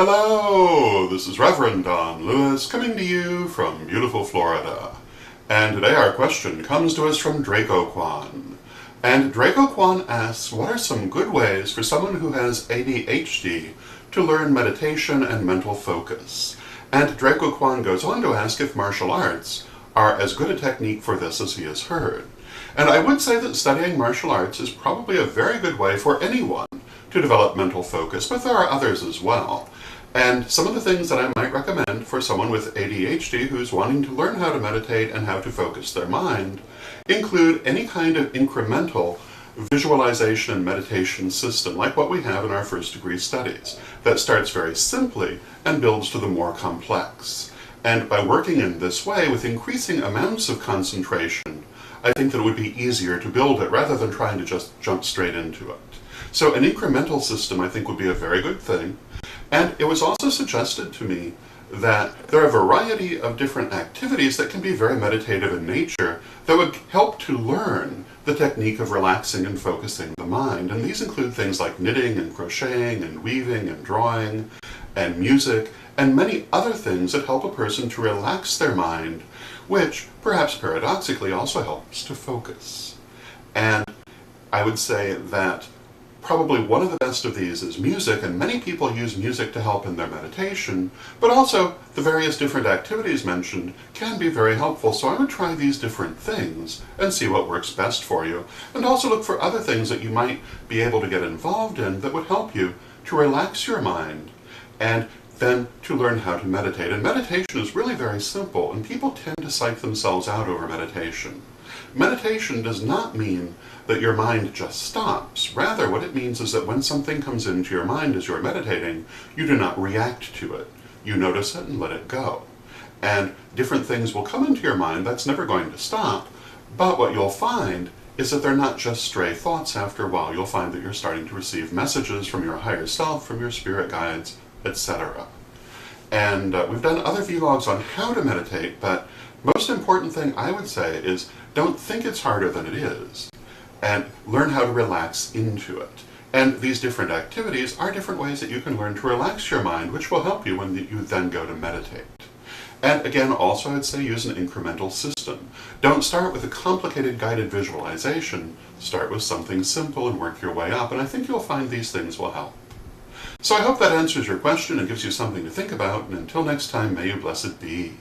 Hello, this is Reverend Don Lewis coming to you from beautiful Florida. And today our question comes to us from Draco Kwan. And Draco Kwan asks, what are some good ways for someone who has ADHD to learn meditation and mental focus? And Draco Kwan goes on to ask if martial arts are as good a technique for this as he has heard. And I would say that studying martial arts is probably a very good way for anyone to develop mental focus, but there are others as well. And some of the things that I might recommend for someone with ADHD who's wanting to learn how to meditate and how to focus their mind include any kind of incremental visualization and meditation system like what we have in our first degree studies that starts very simply and builds to the more complex. And by working in this way with increasing amounts of concentration, I think that it would be easier to build it rather than trying to just jump straight into it. So an incremental system I think would be a very good thing. And it was also suggested to me that there are a variety of different activities that can be very meditative in nature that would help to learn the technique of relaxing and focusing the mind. And these include things like knitting and crocheting and weaving and drawing and music and many other things that help a person to relax their mind, which perhaps paradoxically also helps to focus. And I would say that probably one of the best of these is music, and many people use music to help in their meditation, but also the various different activities mentioned can be very helpful. So I would try these different things and see what works best for you, and also look for other things that you might be able to get involved in that would help you to relax your mind and then to learn how to meditate. And meditation is really very simple, and people tend to psych themselves out over meditation. Meditation does not mean that your mind just stops. Rather, what it means is that when something comes into your mind as you're meditating, you do not react to it. You notice it and let it go. And different things will come into your mind. That's never going to stop. But what you'll find is that they're not just stray thoughts after a while. You'll find that you're starting to receive messages from your higher self, from your spirit guides, etc. And we've done other vlogs on how to meditate, but most important thing I would say is don't think it's harder than it is, and learn how to relax into it. And these different activities are different ways that you can learn to relax your mind, which will help you when you then go to meditate. And again, also I'd say use an incremental system. Don't start with a complicated guided visualization. Start with something simple and work your way up, and I think you'll find these things will help. So I hope that answers your question and gives you something to think about, and until next time, may you blessed be.